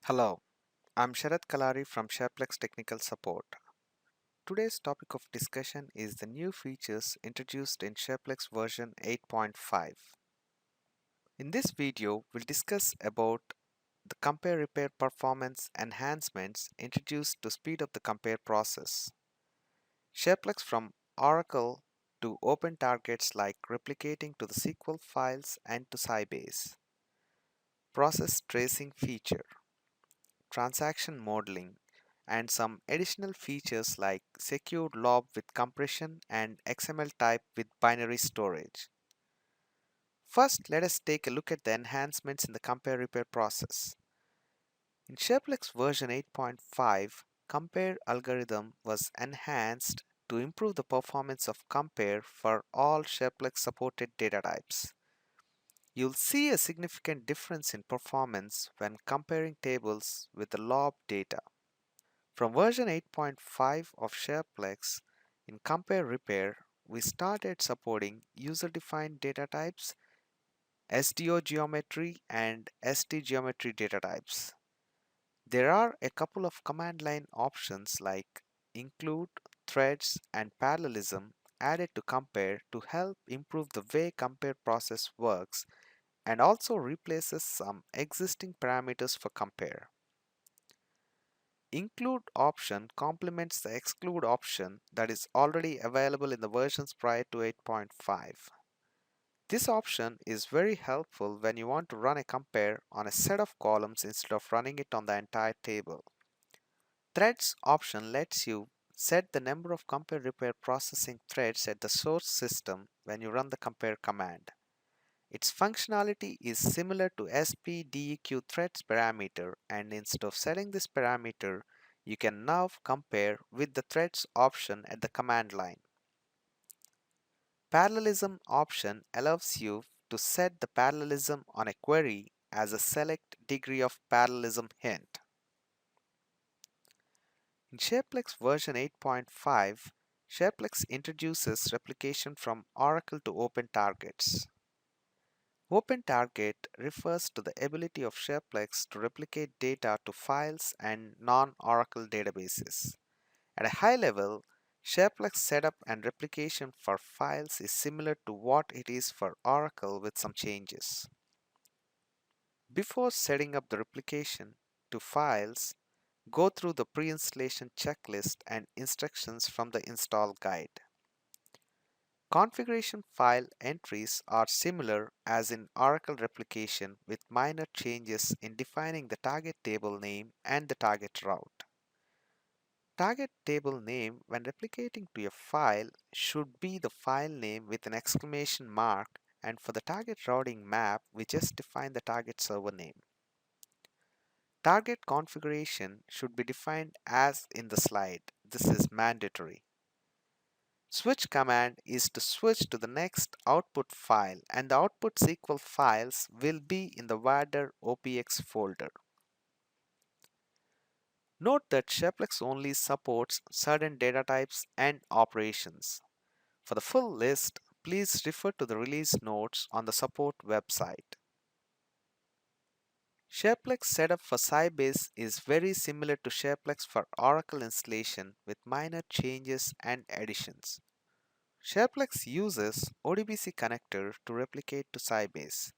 Hello, I'm Sharat Kalari from SharePlex Technical Support. Today's topic of discussion is the new features introduced in SharePlex version 8.5. In this video, we'll discuss about the compare repair performance enhancements introduced to speed up the compare process. SharePlex from Oracle to open targets like replicating to the SQL files and to Sybase. Process tracing feature, transaction modeling, and some additional features like secured lob with compression and XML type with binary storage. First, let us take a look at the enhancements in the compare repair process. In SharePlex version 8.5, compare algorithm was enhanced to improve the performance of compare for all SharePlex supported data types. You'll see a significant difference in performance when comparing tables with the lob data. From version 8.5 of SharePlex, in Compare Repair, we started supporting user-defined data types, SDO geometry, and ST geometry data types. There are a couple of command line options like include, threads, and parallelism added to Compare to help improve the way Compare process works and also replaces some existing parameters for Compare. Include option complements the exclude option that is already available in the versions prior to 8.5. This option is very helpful when you want to run a compare on a set of columns instead of running it on the entire table. Threads option lets you set the number of compare repair processing threads at the source system when you run the compare command. Its functionality is similar to spdeq threads parameter, and instead of setting this parameter, you can now compare with the threads option at the command line. Parallelism option allows you to set the parallelism on a query as a select degree of parallelism hint. In SharePlex version 8.5, SharePlex introduces replication from Oracle to open targets. Open Target refers to the ability of SharePlex to replicate data to files and non-Oracle databases. At a high level, SharePlex setup and replication for files is similar to what it is for Oracle with some changes. Before setting up the replication to files, go through the pre-installation checklist and instructions from the install guide. Configuration file entries are similar as in Oracle replication with minor changes in defining the target table name and the target route. Target table name when replicating to a file should be the file name with an exclamation mark, and for the target routing map we just define the target server name. Target configuration should be defined as in the slide. This is mandatory. Switch command is to switch to the next output file, and the output SQL files will be in the WADR OPX folder. Note that SharePlex only supports certain data types and operations. For the full list, please refer to the release notes on the support website. SharePlex setup for Sybase is very similar to SharePlex for Oracle installation with minor changes and additions. SharePlex uses ODBC connector to replicate to Sybase.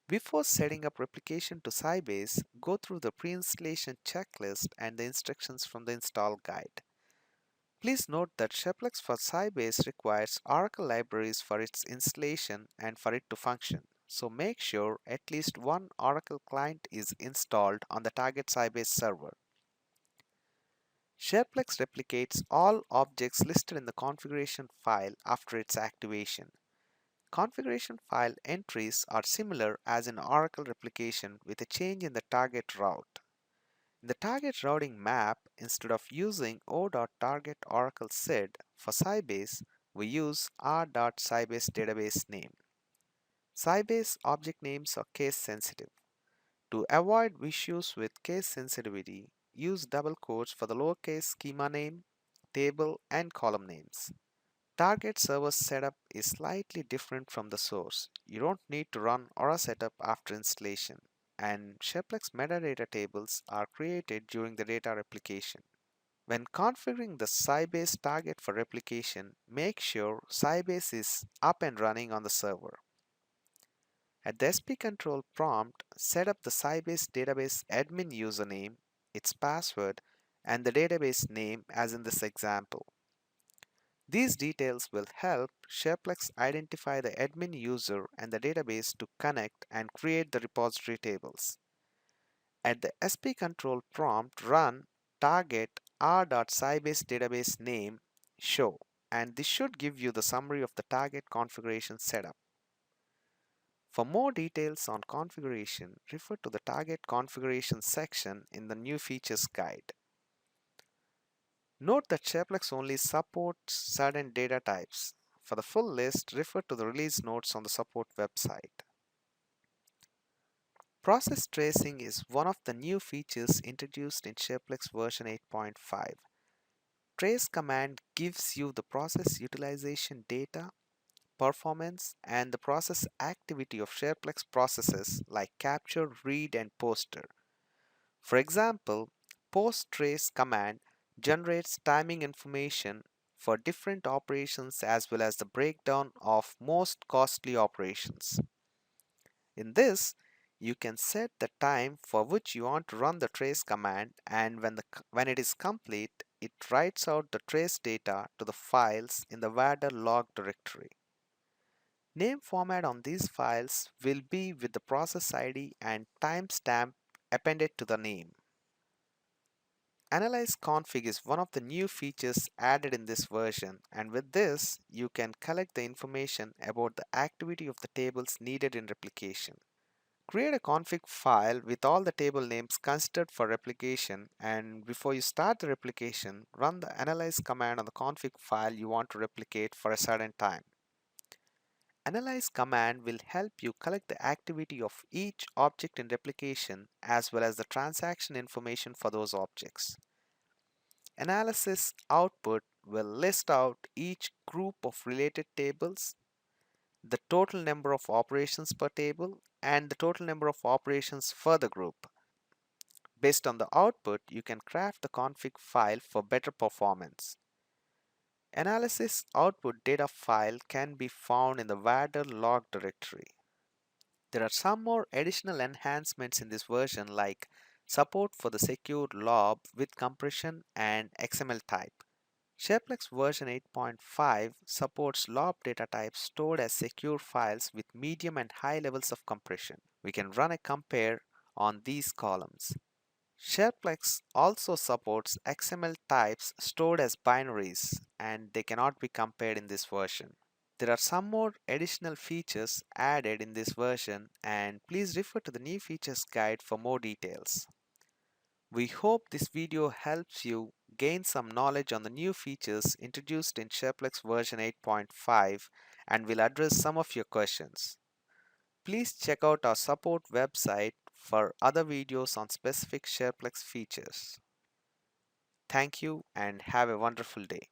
Before setting up replication to Sybase, go through the pre-installation checklist and the instructions from the install guide. Please note that SharePlex for Sybase requires Oracle libraries for its installation and for it to function. So make sure at least one Oracle client is installed on the target Sybase server. SharePlex replicates all objects listed in the configuration file after its activation. Configuration file entries are similar as in Oracle replication with a change in the target route. In the target routing map, instead of using o.target Oracle SID for Sybase, we use r.sybase database name. Sybase object names are case sensitive. To avoid issues with case sensitivity, use double quotes for the lowercase schema name, table, and column names. Target server setup is slightly different from the source. You don't need to run Aura setup after installation. and SharePlex metadata tables are created during the data replication. When configuring the Sybase target for replication, make sure Sybase is up and running on the server. At the SP control prompt, set up the Sybase database admin username, its password, and the database name as in this example. These details will help SharePlex identify the admin user and the database to connect and create the repository tables. At the SP control prompt, run target r.sybase database name show, and this should give you the summary of the target configuration setup. For more details on configuration, refer to the target configuration section in the new features guide. Note that SharePlex only supports certain data types. For the full list, refer to the release notes on the support website. Process tracing is one of the new features introduced in SharePlex version 8.5. Trace command gives you the process utilization data, performance, and the process activity of SharePlex processes like capture, read, and poster. For example, post trace command generates timing information for different operations as well as the breakdown of most costly operations. In this, you can set the time for which you want to run the trace command, and when it is complete, it writes out the trace data to the files in the vadr log directory. Name format on these files will be with the process ID and timestamp appended to the name. Analyze config is one of the new features added in this version, and with this, you can collect the information about the activity of the tables needed in replication. Create a config file with all the table names considered for replication, and before you start the replication, run the analyze command on the config file you want to replicate for a certain time. Analyze command will help you collect the activity of each object in replication as well as the transaction information for those objects. Analysis output will list out each group of related tables, the total number of operations per table, and the total number of operations for the group. Based on the output, you can craft the config file for better performance. Analysis output data file can be found in the vadr log directory. There are some more additional enhancements in this version like support for the secure lob with compression and XML type. SharePlex version 8.5 supports lob data types stored as secure files with medium and high levels of compression. We can run a compare on these columns. SharePlex also supports XML types stored as binaries, and they cannot be compared in this version. There are some more additional features added in this version, and please refer to the new features guide for more details. We hope this video helps you gain some knowledge on the new features introduced in SharePlex version 8.5 and will address some of your questions. Please check out our support website for other videos on specific SharePlex features. Thank you and have a wonderful day.